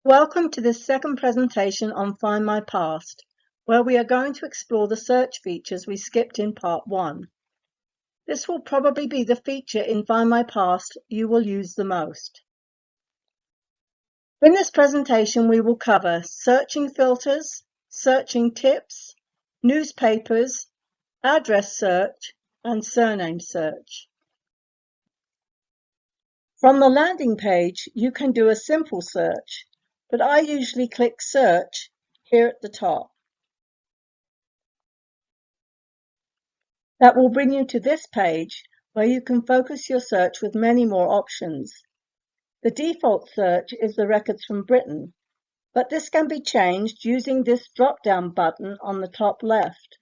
Welcome to this second presentation on Findmypast, where we are going to explore the search features we skipped in part 1. This will probably be the feature in Findmypast you will use the most. In this presentation, we will cover searching filters, searching tips, newspapers, address search, and surname search. From the landing page, you can do a simple search, but I usually click Search here at the top. That will bring you to this page where you can focus your search with many more options. The default search is the records from Britain, but this can be changed using this drop-down button on the top left.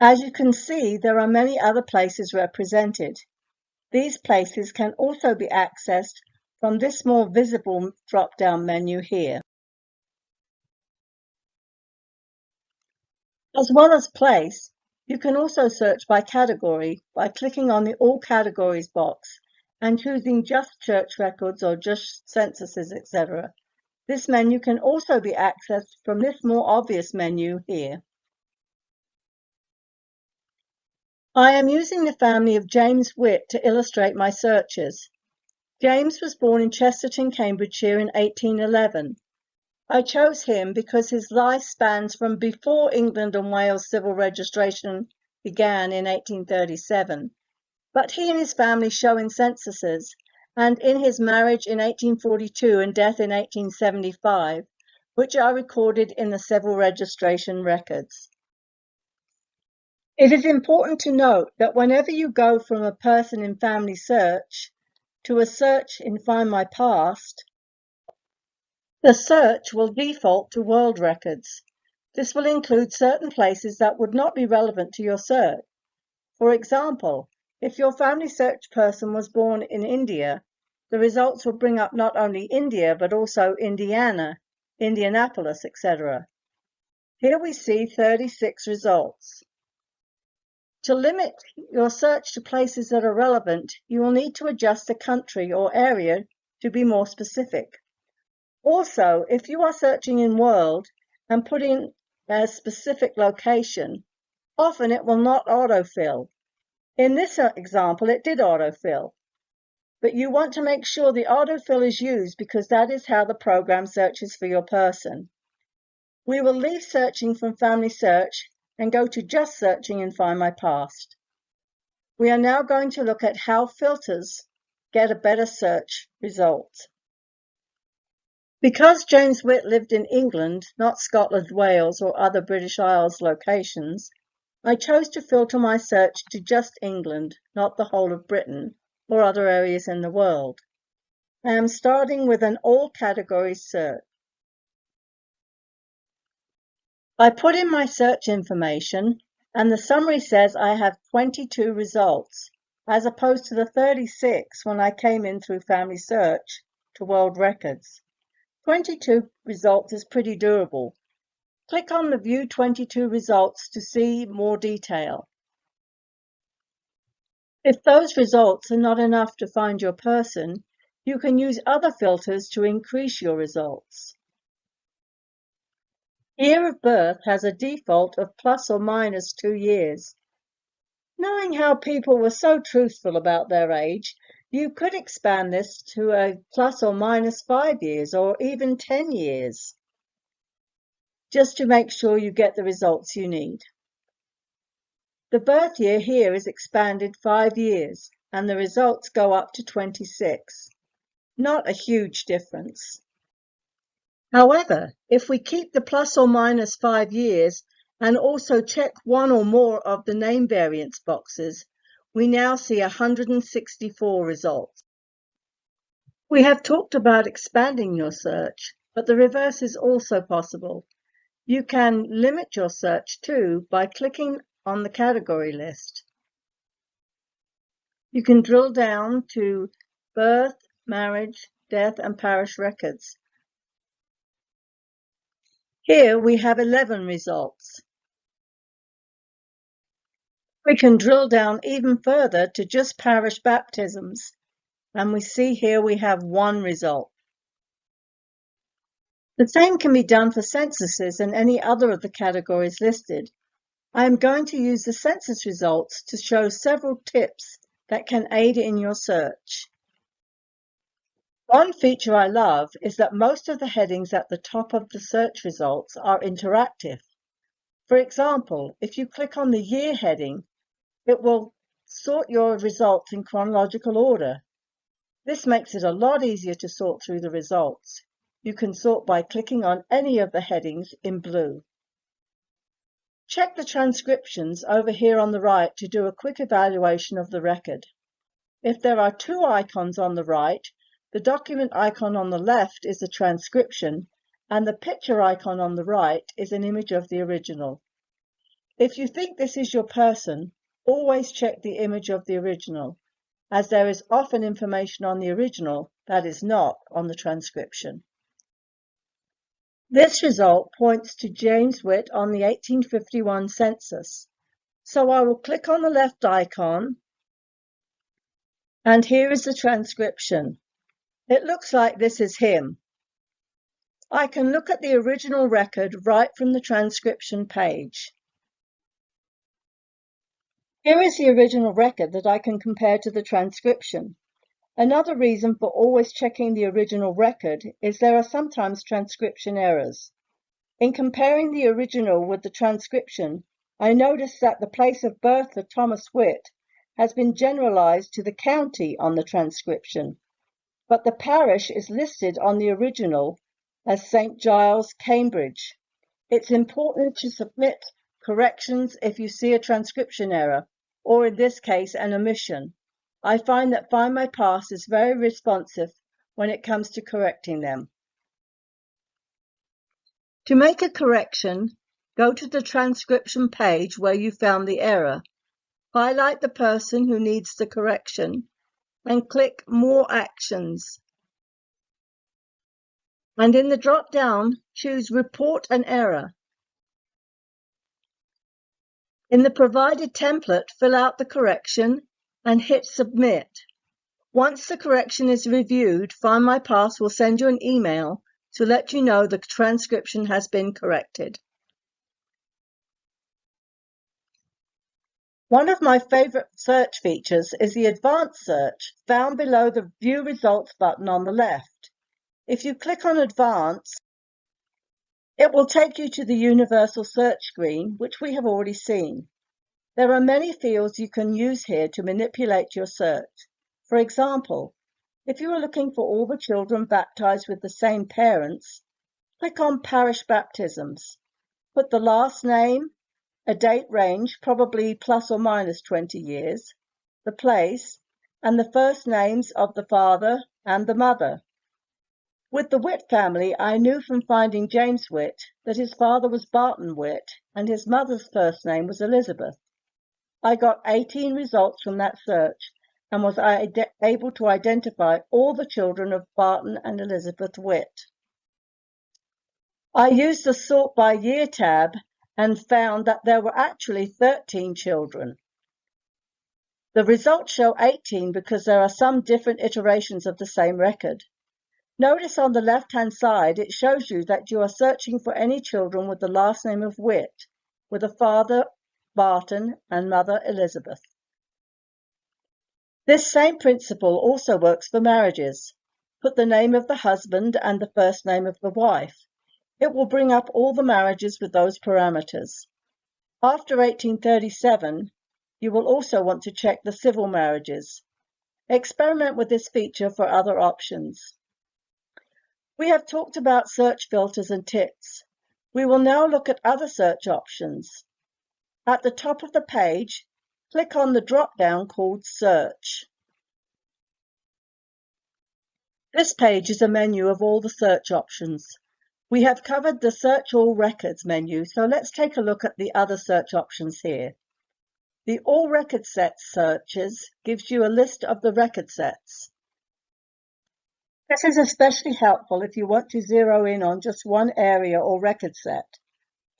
As you can see, there are many other places represented. These places can also be accessed from this more visible drop-down menu here. As well as place, you can also search by category by clicking on the All Categories box and choosing just church records or just censuses, etc. This menu can also be accessed from this more obvious menu here. I am using the family of James Witt to illustrate my searches. James was born in Chesterton, Cambridgeshire in 1811. I chose him because his life spans from before England and Wales civil registration began in 1837, but he and his family show in censuses and in his marriage in 1842 and death in 1875, which are recorded in the civil registration records. It is important to note that whenever you go from a person in family search to a search in Findmypast, the search will default to world records. This will include certain places that would not be relevant to your search. For example, if your family search person was born in India, the results will bring up not only India, but also Indiana, Indianapolis, etc. Here we see 36 results. To limit your search to places that are relevant, you will need to adjust the country or area to be more specific. Also, if you are searching in world and put in a specific location, often it will not autofill. In this example, it did autofill. But you want to make sure the autofill is used because that is how the program searches for your person. We will leave searching from Family Search and go to just searching in Findmypast. We are now going to look at how filters get a better search result. Because James Witt lived in England, not Scotland, Wales, or other British Isles locations, I chose to filter my search to just England, not the whole of Britain or other areas in the world. I am starting with an all categories search. I put in my search information and the summary says I have 22 results, as opposed to the 36 when I came in through Family Search to World Records. 22 results is pretty durable. Click on the View 22 results to see more detail. If those results are not enough to find your person, you can use other filters to increase your results. Year of birth has a default of plus or minus 2 years. Knowing how people were so truthful about their age, you could expand this to a plus or minus 5 years or even 10 years, just to make sure you get the results you need. The birth year here is expanded 5 years, and the results go up to 26. Not a huge difference. However, if we keep the plus or minus 5 years and also check one or more of the name variance boxes, we now see 164 results. We have talked about expanding your search, but the reverse is also possible. You can limit your search too by clicking on the category list. You can drill down to birth, marriage, death, and parish records. Here we have 11 results. We can drill down even further to just parish baptisms. and we see here we have one result. The same can be done for censuses and any other of the categories listed. I am going to use the census results to show several tips that can aid in your search. One feature I love is that most of the headings at the top of the search results are interactive. For example, if you click on the year heading, it will sort your results in chronological order. This makes it a lot easier to sort through the results. You can sort by clicking on any of the headings in blue. Check the transcriptions over here on the right to do a quick evaluation of the record. If there are two icons on the right, the document icon on the left is the transcription, and the picture icon on the right is an image of the original. If you think this is your person, always check the image of the original, as there is often information on the original that is not on the transcription. This result points to James Witt on the 1851 census. So I will click on the left icon, and here is the transcription. It looks like this is him. I can look at the original record right from the transcription page. Here is the original record that I can compare to the transcription. Another reason for always checking the original record is there are sometimes transcription errors. In comparing the original with the transcription, I noticed that the place of birth of Thomas Witt has been generalized to the county on the transcription, but the parish is listed on the original as St. Giles, Cambridge. It's important to submit corrections if you see a transcription error, or in this case, an omission. I find that Findmypast is very responsive when it comes to correcting them. To make a correction, go to the transcription page where you found the error, highlight the person who needs the correction, and click More Actions. And in the drop-down, choose Report an Error. In the provided template, fill out the correction and hit Submit. Once the correction is reviewed, Findmypast will send you an email to let you know the transcription has been corrected. One of my favorite search features is the Advanced Search, found below the View Results button on the left. If you click on Advanced, it will take you to the Universal Search screen, which we have already seen. There are many fields you can use here to manipulate your search. For example, if you are looking for all the children baptized with the same parents, click on Parish Baptisms. Put the last name, a date range, probably plus or minus 20 years, the place, and the first names of the father and the mother. With the Witt family, I knew from finding James Witt that his father was Barton Witt and his mother's first name was Elizabeth. I got 18 results from that search and was able to identify all the children of Barton and Elizabeth Witt. I used the Sort by Year tab and found that there were actually 13 children. The results show 18 because there are some different iterations of the same record. Notice on the left-hand side, it shows you that you are searching for any children with the last name of Witt, with a father, Barton, and mother, Elizabeth. This same principle also works for marriages. Put the name of the husband and the first name of the wife. It will bring up all the marriages with those parameters. After 1837, you will also want to check the civil marriages. Experiment with this feature for other options. We have talked about search filters and tips. We will now look at other search options. At the top of the page, click on the drop-down called Search. This page is a menu of all the search options. We have covered the Search All Records menu, so let's take a look at the other search options here. The All Record Sets searches gives you a list of the record sets. This is especially helpful if you want to zero in on just one area or record set.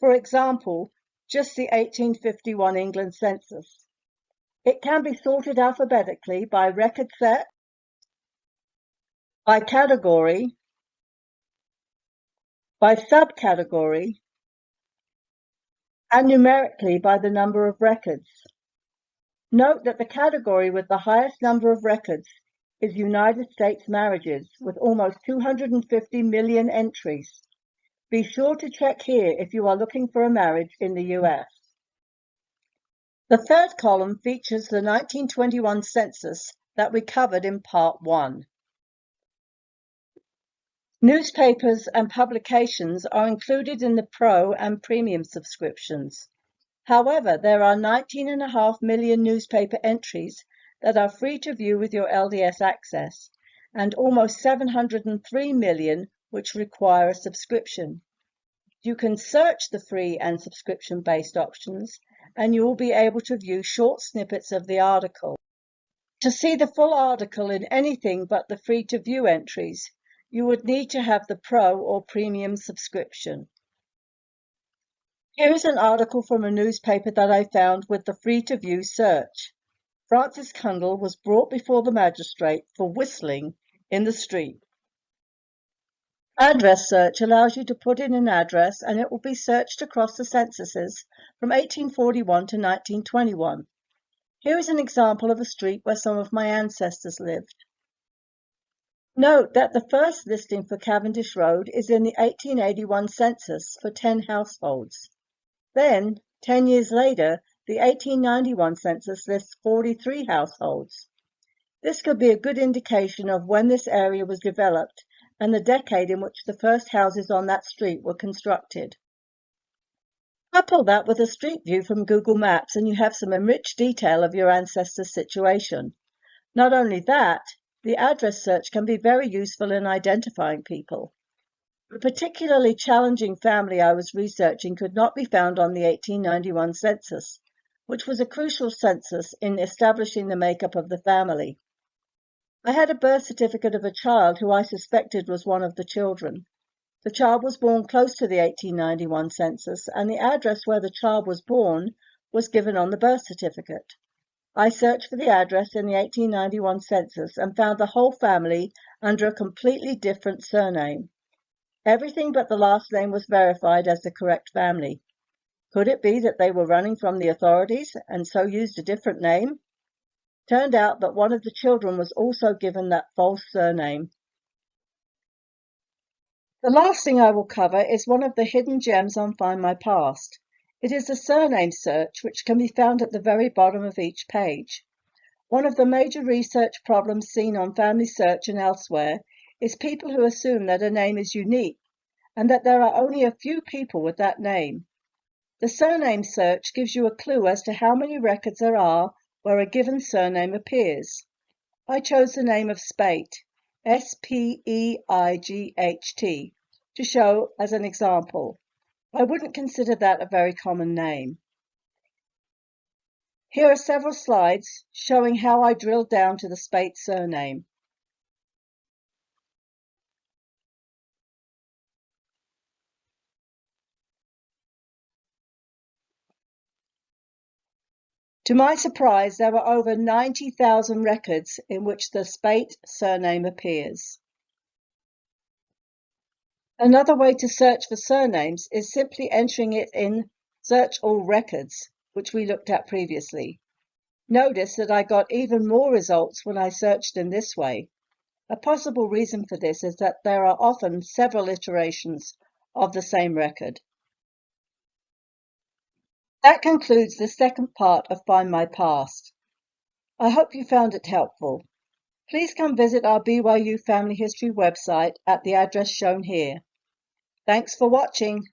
For example, just the 1851 England census. It can be sorted alphabetically by record set, by category, by subcategory, and numerically by the number of records. Note that the category with the highest number of records is United States marriages, with almost 250 million entries. Be sure to check here if you are looking for a marriage in the US. The third column features the 1921 census that we covered in Part 1. Newspapers and publications are included in the Pro and Premium subscriptions. However, there are 19.5 million newspaper entries that are free to view with your LDS access, and almost 703 million which require a subscription. You can search the free and subscription-based options, and you will be able to view short snippets of the article. To see the full article in anything but the free-to-view entries, you would need to have the Pro or Premium subscription. Here is an article from a newspaper that I found with the free-to-view search. Francis Kundal was brought before the magistrate for whistling in the street. Address search allows you to put in an address and it will be searched across the censuses from 1841 to 1921. Here is an example of a street where some of my ancestors lived. Note that the first listing for Cavendish Road is in the 1881 census for 10 households. Then, 10 years later, the 1891 census lists 43 households. This could be a good indication of when this area was developed and the decade in which the first houses on that street were constructed. Couple that with a street view from Google Maps and you have some enriched detail of your ancestors' situation. Not only that, the address search can be very useful in identifying people. A particularly challenging family I was researching could not be found on the 1891 census, which was a crucial census in establishing the makeup of the family. I had a birth certificate of a child who I suspected was one of the children. The child was born close to the 1891 census, and the address where the child was born was given on the birth certificate. I searched for the address in the 1891 census and found the whole family under a completely different surname. Everything but the last name was verified as the correct family. Could it be that they were running from the authorities and so used a different name? Turned out that one of the children was also given that false surname. The last thing I will cover is one of the hidden gems on Findmypast. It is a surname search which can be found at the very bottom of each page. One of the major research problems seen on Family Search and elsewhere is people who assume that a name is unique and that there are only a few people with that name. The surname search gives you a clue as to how many records there are where a given surname appears. I chose the name of Speight, S-P-E-I-G-H-T, to show as an example. I wouldn't consider that a very common name. Here are several slides showing how I drilled down to the Speight surname. To my surprise, there were over 90,000 records in which the Speight surname appears. Another way to search for surnames is simply entering it in Search All Records, which we looked at previously. Notice that I got even more results when I searched in this way. A possible reason for this is that there are often several iterations of the same record. That concludes the second part of Findmypast. I hope you found it helpful. Please come visit our BYU Family History website at the address shown here. Thanks for watching.